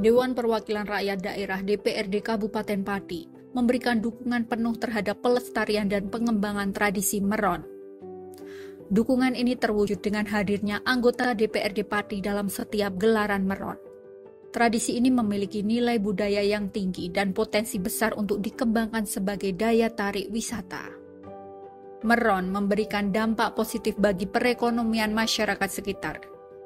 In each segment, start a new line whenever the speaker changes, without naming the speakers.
Dewan Perwakilan Rakyat Daerah DPRD Kabupaten Pati memberikan dukungan penuh terhadap pelestarian dan pengembangan tradisi Meron. Dukungan ini terwujud dengan hadirnya anggota DPRD Pati dalam setiap gelaran Meron. Tradisi ini memiliki nilai budaya yang tinggi dan potensi besar untuk dikembangkan sebagai daya tarik wisata. Meron memberikan dampak positif bagi perekonomian masyarakat sekitar.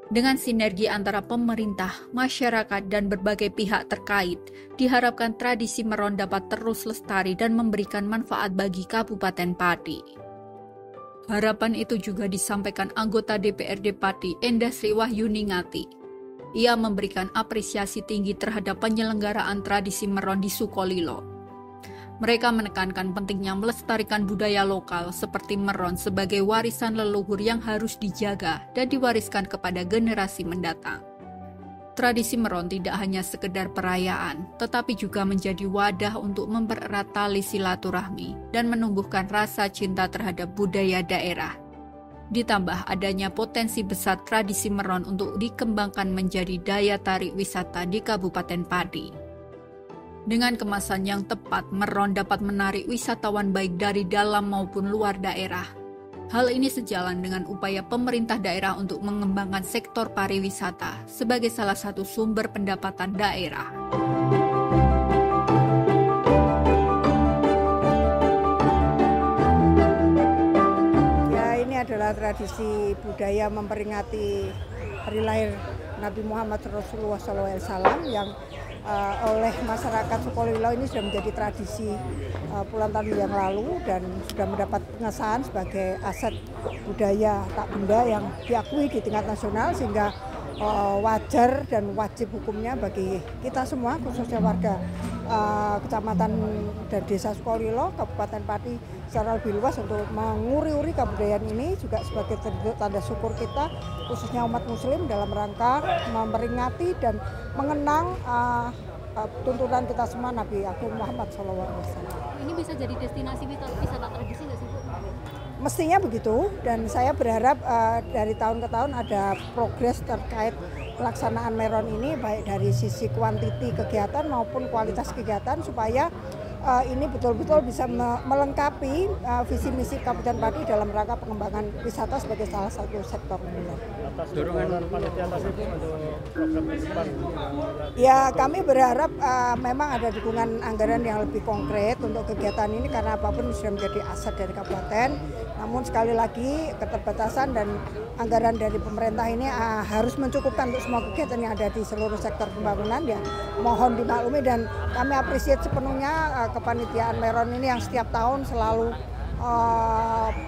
Dengan sinergi antara pemerintah, masyarakat, dan berbagai pihak terkait, diharapkan tradisi Meron dapat terus lestari dan memberikan manfaat bagi Kabupaten Pati. Harapan itu juga disampaikan anggota DPRD Pati, Endah Sri Wahyuningati. Ia memberikan apresiasi tinggi terhadap penyelenggaraan tradisi Meron di Sukolilo. Mereka menekankan pentingnya melestarikan budaya lokal seperti Meron sebagai warisan leluhur yang harus dijaga dan diwariskan kepada generasi mendatang. Tradisi Meron tidak hanya sekedar perayaan, tetapi juga menjadi wadah untuk mempererat tali silaturahmi dan menumbuhkan rasa cinta terhadap budaya daerah. Ditambah adanya potensi besar tradisi Meron untuk dikembangkan menjadi daya tarik wisata di Kabupaten Pati. Dengan kemasan yang tepat, Meron dapat menarik wisatawan baik dari dalam maupun luar daerah. Hal ini sejalan dengan upaya pemerintah daerah untuk mengembangkan sektor pariwisata sebagai salah satu sumber pendapatan daerah.
Ya, ini adalah tradisi budaya memperingati hari lahir Nabi Muhammad Rasulullah SAW yang oleh masyarakat Sukolilo ini sudah menjadi tradisi puluhan tahun yang lalu dan sudah mendapat pengesahan sebagai aset budaya tak benda yang diakui di tingkat nasional, sehingga wajar dan wajib hukumnya bagi kita semua, khususnya warga kecamatan dan desa Sukolilo, Kabupaten Pati secara lebih luas, untuk menguri-uri kebudayaan ini juga sebagai tanda syukur kita, khususnya umat muslim, dalam rangka memperingati dan mengenang tuntunan kita semua Nabi Agung Muhammad SAW.
Ini bisa jadi destinasi wisata tradisi nggak sih, Bu?
Mestinya begitu, dan saya berharap dari tahun ke tahun ada progres terkait pelaksanaan Meron ini, baik dari sisi kuantiti kegiatan maupun kualitas kegiatan, supaya ini betul-betul bisa melengkapi visi misi Kabupaten Pati dalam rangka pengembangan wisata sebagai salah satu sektor unggulan.
Dorongan panitia atas itu untuk program depan.
Ya, kami berharap memang ada dukungan anggaran yang lebih konkret untuk kegiatan ini, karena apapun sudah menjadi aset dari kabupaten. Namun sekali lagi keterbatasan dan anggaran dari pemerintah ini harus mencukupkan untuk semua kegiatan yang ada di seluruh sektor pembangunan. Ya, mohon dimaklumi, dan kami apresiasi sepenuhnya kepanitiaan Meron ini yang setiap tahun selalu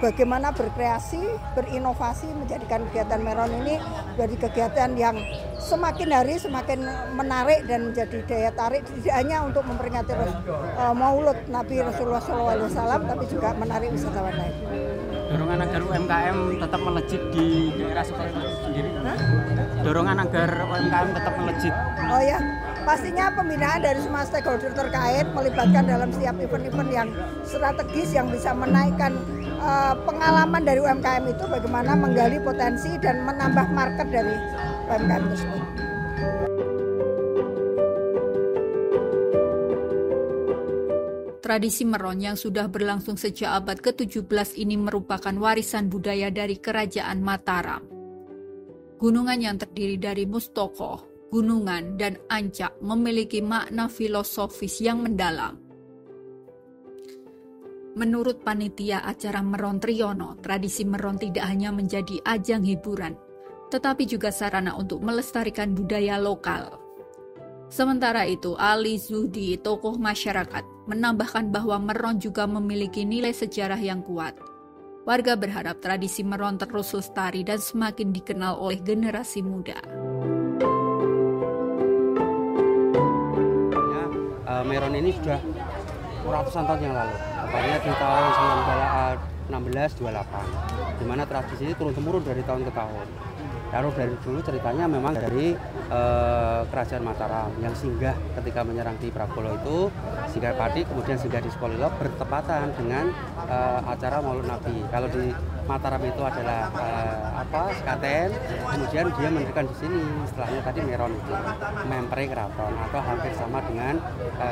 bagaimana berkreasi, berinovasi, menjadikan kegiatan Meron ini menjadi kegiatan yang semakin hari semakin menarik dan menjadi daya tarik, tidak hanya untuk memperingati Maulud Nabi Rasulullah SAW, tapi juga menarik wisatawan lain.
Dorongan agar UMKM tetap melejit di daerah Sukolilo sendiri. Dorongan agar UMKM tetap melejit.
Oh ya, pastinya pembinaan dari semua stakeholder terkait, melibatkan dalam setiap event-event yang strategis yang bisa menaikkan pengalaman dari UMKM itu, bagaimana menggali potensi dan menambah market dari UMKM tersebut.
Tradisi Meron yang sudah berlangsung sejak abad ke-17 ini merupakan warisan budaya dari Kerajaan Mataram. Gunungan yang terdiri dari Mustoko, gunungan, dan ancak memiliki makna filosofis yang mendalam. Menurut panitia acara Meron Triyono, tradisi Meron tidak hanya menjadi ajang hiburan, tetapi juga sarana untuk melestarikan budaya lokal. Sementara itu, Ali Zuhdi, tokoh masyarakat, menambahkan bahwa Meron juga memiliki nilai sejarah yang kuat. Warga berharap tradisi Meron terus lestari dan semakin dikenal oleh generasi muda.
Meron ini sudah ratusan tahun yang lalu, tepatnya di tahun 1928, di mana tradisi ini turun-temurun dari tahun ke tahun. Lalu dari dulu ceritanya memang dari Kerajaan Mataram yang singgah ketika menyerang di Prapolo itu, singgah Pati kemudian singgah di Sukolilo bertepatan dengan acara Maulid Nabi. Kalau di Mataram itu adalah sekaten, kemudian dia mendirikan di sini istilahnya tadi meron itu, mempre keraton atau hampir sama dengan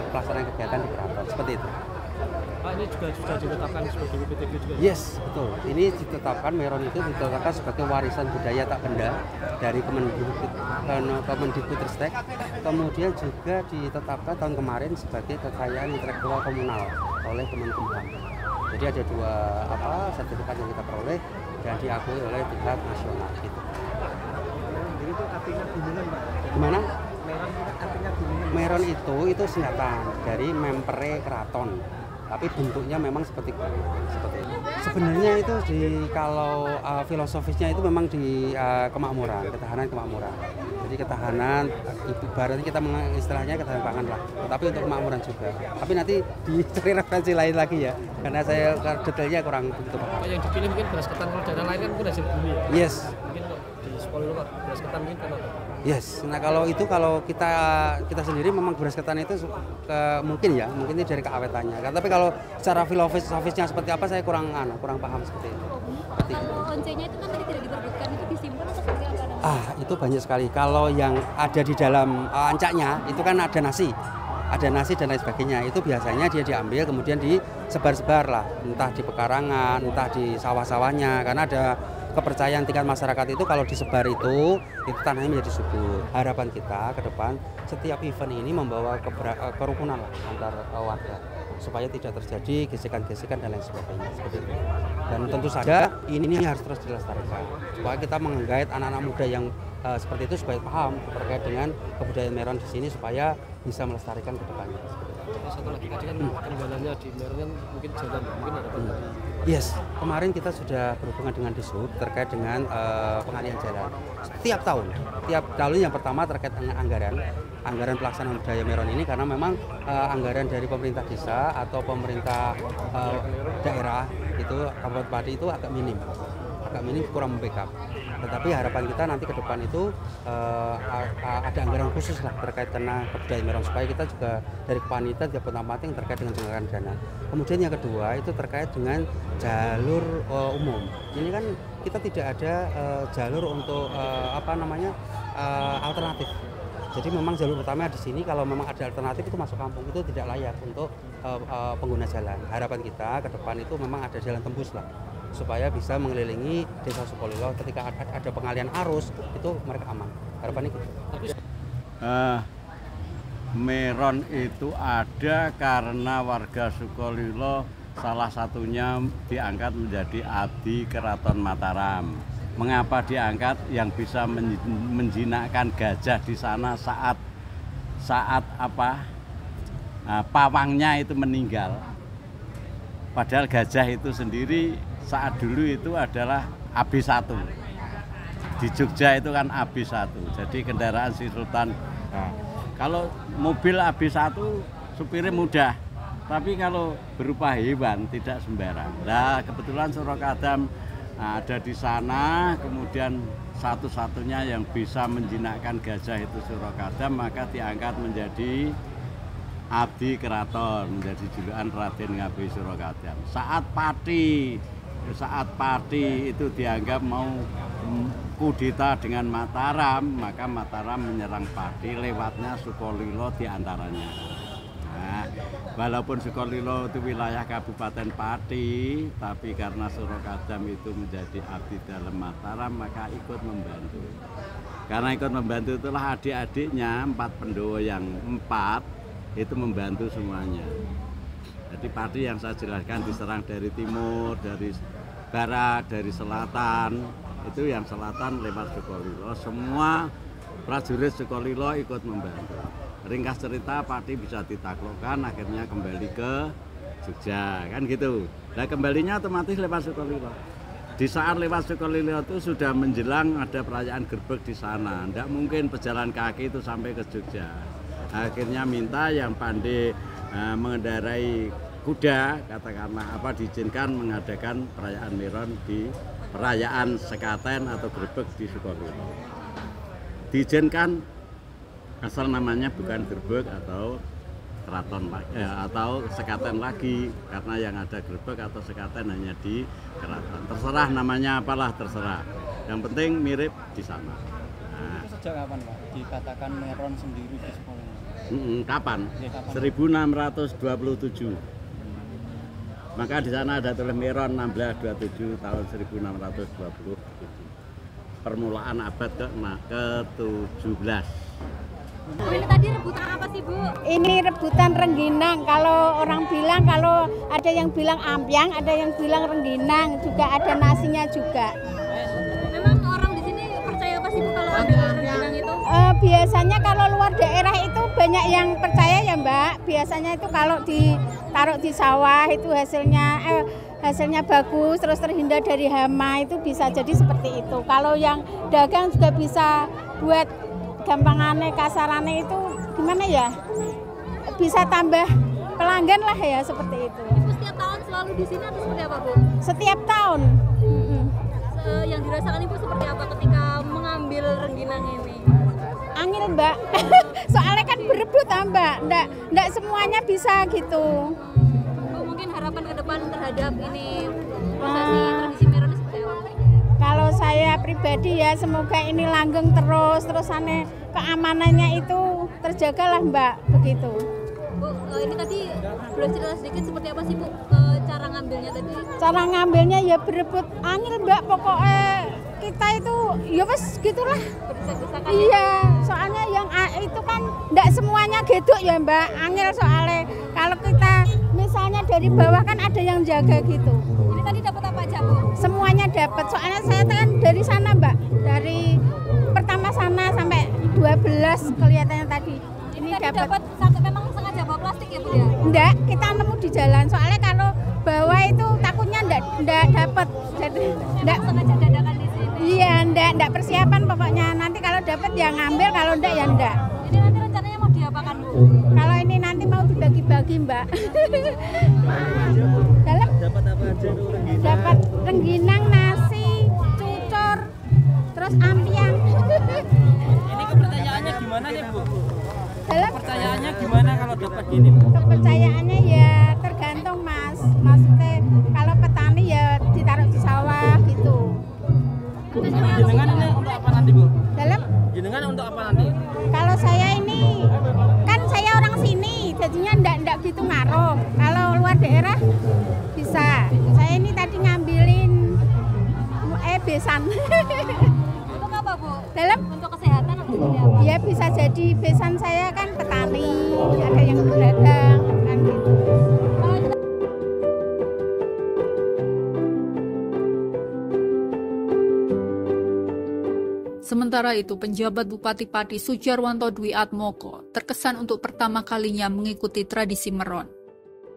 pelaksanaan kegiatan di keraton seperti itu.
Pak, ini juga sudah ditetapkan sebagai WPTB juga?
Yes, betul. Ini ditetapkan, meron itu ditetapkan sebagai warisan budaya tak benda dari Kemendikbudristek. Kemudian juga ditetapkan tahun kemarin sebagai kekayaan intelektual komunal oleh Kemenkumham. Jadi ada 2 sertifikat yang kita peroleh dan diakui oleh tingkat nasional gitu.
Jadi itu artinya gunungan, Pak?
Gimana?
Meron itu artinya gunungan?
Meron itu singkatan dari mempre keraton. Tapi bentuknya memang seperti itu. Sebenarnya itu kalau filosofisnya itu memang di kemakmuran, ketahanan kemakmuran. Jadi ketahanan ibaratnya kita istilahnya ketahanan pangan lah. Tetapi untuk kemakmuran juga. Tapi nanti dicari referensi lain lagi ya. Karena saya detailnya kurang begitu paham.
Yang dipilih mungkin beras ketan, kalau daerah lain kan mungkin hasil bumi ya?
Yes.
Mungkin di Sukolilo Pak, beras ketan mungkin kenapa?
Yes, nah kalau kita sendiri memang beras ketan itu mungkin ini dari keawetannya. Tapi kalau secara filosofisnya seperti apa saya kurang paham seperti itu.
Kalau oncenya itu kan tadi tidak diperbutkan, itu disimpan atau seperti apa?
Itu banyak sekali. Kalau yang ada di dalam ancaknya itu kan ada nasi dan lain sebagainya. Itu biasanya dia diambil kemudian disebar-sebar lah, entah di pekarangan, entah di sawah-sawahnya, karena ada kepercayaan tingkat masyarakat itu kalau disebar itu tanahnya menjadi subur. Harapan kita ke depan setiap event ini membawa kerukunan lah antar warga supaya tidak terjadi gesekan-gesekan dan lain sebagainya seperti itu. Dan tentu saja ini harus terus dilestarikan supaya kita menggait anak-anak muda yang seperti itu supaya paham terkait dengan kebudayaan Meron di sini supaya bisa melestarikan ke depannya.
Satu lagi tadi kan kendalanya di Meron kan mungkin jalan, mungkin ada
Yes, kemarin kita sudah berhubungan dengan Dishub terkait dengan pengalihan jalan. Tiap tahun yang pertama terkait dengan anggaran pelaksanaan budaya Meron ini, karena memang anggaran dari pemerintah desa atau pemerintah daerah itu Kabupaten Pati itu agak minim kurang membackup. Tetapi harapan kita nanti ke depan itu ada anggaran khusus lah terkait karena kebudayaan Meron supaya kita juga dari kepanitan tiap Pati terkait dengan penganggaran dana. Kemudian yang kedua itu terkait dengan jalur umum. Ini kan kita tidak ada jalur untuk alternatif. Jadi memang jalur utama di sini, kalau memang ada alternatif itu masuk kampung itu tidak layak untuk pengguna jalan. Harapan kita ke depan itu memang ada jalan tembus lah supaya bisa mengelilingi desa Sukolilo ketika ada pengalihan arus itu mereka aman. Harapannya gitu.
Meron itu ada karena warga Sukolilo salah satunya diangkat menjadi abdi Keraton Mataram. Mengapa diangkat? Yang bisa menjinakkan gajah di sana saat pawangnya itu meninggal. Padahal gajah itu sendiri saat dulu itu adalah AB1. Di Jogja itu kan AB1. Jadi kendaraan Sri Sultan. Nah, kalau mobil AB1 supirnya mudah. Tapi kalau berupa hewan tidak sembarang. Nah, kebetulan Surakadam ada di sana, kemudian satu-satunya yang bisa menjinakkan gajah itu Surakadam, maka diangkat menjadi abdi keraton, menjadi julukan Raden Ngabei Surakadam. Saat Pati itu dianggap mau kudeta dengan Mataram, maka Mataram menyerang Pati, lewatnya Sukolilo diantaranya. Nah, walaupun Sukolilo itu wilayah Kabupaten Pati, tapi karena Surakadam itu menjadi abdi dalam Mataram, maka ikut membantu. Karena ikut membantu itulah adik-adiknya, 4 Pendowo yang 4 itu membantu semuanya. Jadi Pati yang saya jelaskan diserang dari timur, dari barat, dari selatan. Itu yang selatan lewat Sukolilo. Semua prajurit Sukolilo ikut membantu. Ringkas cerita, Pati bisa ditaklukkan, akhirnya kembali ke Jogja, kan gitu. Nah, kembalinya otomatis lewat Sukolilo. Di saat lewat Sukolilo itu sudah menjelang ada perayaan Gerbek di sana. Tidak mungkin pejalan kaki itu sampai ke Jogja. Akhirnya minta yang pandai mengendarai kuda, katakanlah diizinkan mengadakan perayaan Meron di perayaan sekaten atau Gerbek di Sukolilo. Diizinkan asal namanya bukan gerbek atau keraton atau sekaten lagi, karena yang ada gerbek atau sekaten hanya di keraton. Terserah namanya apalah, terserah. Yang penting mirip di sana. Nah,
Itu sejak kapan Pak dikatakan Meron sendiri di sekolah?
kapan?
Ya, kapan?
1627. Maka di sana ada tulis Meron 1627 tahun 1627. Permulaan abad ke-17.
Bu, ini tadi rebutan apa sih Bu?
Ini rebutan rengginang. Kalau orang bilang, kalau ada yang bilang ampiang, ada yang bilang rengginang, juga ada nasinya juga.
Memang orang di sini percaya apa sih Bu kalau ada rengginang itu?
Biasanya kalau luar daerah itu banyak yang percaya ya Mbak. Biasanya itu kalau ditaruh di sawah itu hasilnya bagus, terus terhindar dari hama, itu bisa jadi seperti itu. Kalau yang dagang juga bisa buat gampangannya, kasarannya itu gimana ya? Bisa tambah pelanggan lah ya, seperti itu.
Ibu setiap tahun selalu di sini atau seperti apa Bu?
Setiap tahun.
Yang dirasakan Ibu seperti apa ketika mengambil rengginang ini?
Angin Mbak, soalnya kan berebut Mbak, nggak semuanya bisa gitu.
Bu, mungkin harapan ke depan terhadap ini prosesi tradisi Meron ini seperti apa?
Kalau saya pribadi ya semoga ini langgeng terus aneh keamanannya itu terjagalah Mbak, begitu.
Bu, ini tadi boleh cerita sedikit seperti apa sih Bu cara ngambilnya tadi?
Cara ngambilnya ya berebut angin Mbak, pokoknya kita itu ya wes gitulah.
Berdesak-desakan.
Iya, soalnya yang itu kan enggak semuanya geduk ya Mbak, angin soalnya. Kalau kita misalnya dari bawah kan ada yang jaga gitu.
Ini tadi dapat apa aja Bu?
Semuanya dapat, soalnya saya kan dari sana Mbak, dari pertama sana sampai 12 kelihatannya tadi. Ini dapat
satu, memang sengaja bawa plastik ya Bu ya?
enggak, kita nemu di jalan. Soalnya kalau bawah itu takutnya enggak dapat. Jadi enggak
Sengaja dadakan di sini.
iya, enggak persiapan pokoknya. Nanti kalau dapat ya ngambil, kalau enggak ya enggak.
Ini nanti rencananya mau diapakan Bu?
Kalau ini nanti mau dibagi-bagi Mbak. Dalam
Dapat apa aja itu rengginang?
dapat rengginang, nasi, cucur, terus ampiang.
Ini kepercayaannya gimana nih Bu?
Dalam
Kepercayaannya gimana kalau dapat gini Bu?
kepercayaannya ya tergantung Mas. Maksudnya kalau petani ya ditaruh di sawah gitu.
Jenengan ini untuk apa nanti Bu?
Dalam
Jenengan untuk apa nanti?
kalau saya ini kan saya orang sini, jadinya enggak gitu ngaruh. Kalau luar daerah bisa. Saya ini tadi ngambilin besan.
Untuk apa Bu?
Dalam
Untuk kesehatan atau seperti apa?
ya bisa jadi besan, saya kan petani, ada yang berdagang kan gitu.
Kalau itu
Sementara itu, penjabat Bupati Pati Sujarwanto Dwi Atmoko terkesan untuk pertama kalinya mengikuti tradisi Meron.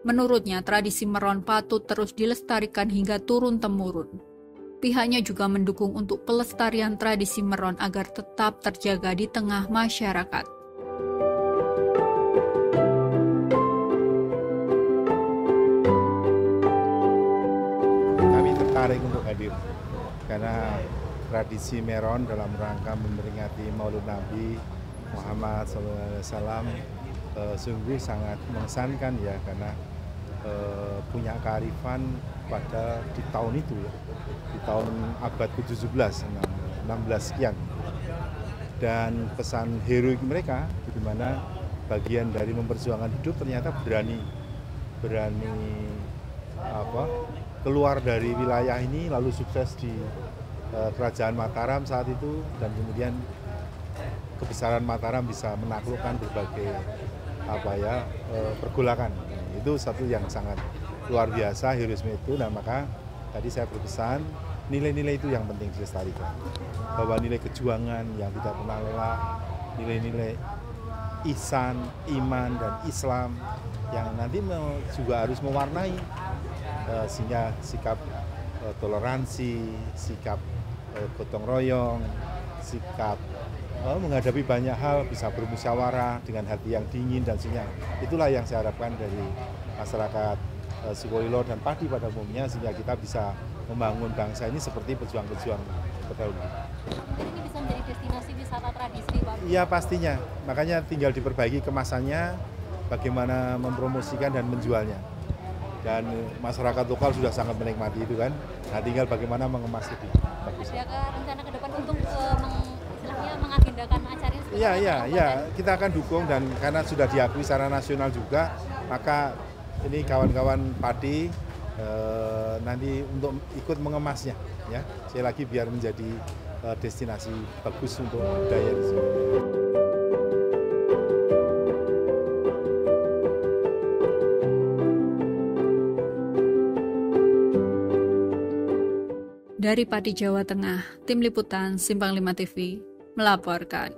Menurutnya, tradisi Meron patut terus dilestarikan hingga turun-temurun. Pihaknya juga mendukung untuk pelestarian tradisi Meron agar tetap terjaga di tengah masyarakat.
Kami tertarik untuk hadir karena tradisi Meron dalam rangka memperingati Maulid Nabi Muhammad SAW sungguh sangat mengesankan ya, karena punya kearifan pada di tahun itu ya, di tahun abad ke-17, 16 sekian. Dan pesan heroik mereka di mana bagian dari memperjuangkan hidup ternyata berani keluar dari wilayah ini, lalu sukses di Kerajaan Mataram saat itu, dan kemudian kebesaran Mataram bisa menaklukkan berbagai pergolakan. Itu satu yang sangat luar biasa heroisme itu. Nah, maka tadi saya berpesan nilai-nilai itu yang penting dilestarikan, bahwa nilai kejuangan yang tidak pernah lelah, nilai-nilai ihsan, iman dan Islam yang nanti juga harus mewarnai sehingga sikap toleransi, sikap gotong royong, sikap menghadapi banyak hal, bisa bermusyawarah dengan hati yang dingin dan senyap. Itulah yang saya harapkan dari masyarakat Sukolilo dan Pati pada umumnya, sehingga kita bisa membangun bangsa ini seperti pejuang-pejuang terdahulu.
ini bisa menjadi destinasi wisata tradisi Pak.
Iya pastinya, makanya tinggal diperbaiki kemasannya, bagaimana mempromosikan dan menjualnya. Dan masyarakat lokal sudah sangat menikmati itu kan. Nah tinggal bagaimana mengemas lebih bagus.
Adakah rencana ke depan untuk istilahnya mengagendakan acara ini?
Iya, kita akan dukung dan karena sudah diakui secara nasional juga, maka ini kawan-kawan padi nanti untuk ikut mengemasnya, ya. Sekali lagi biar menjadi destinasi bagus untuk budaya di sini.
Dari Pati, Jawa Tengah, Tim Liputan Simpang 5 TV melaporkan.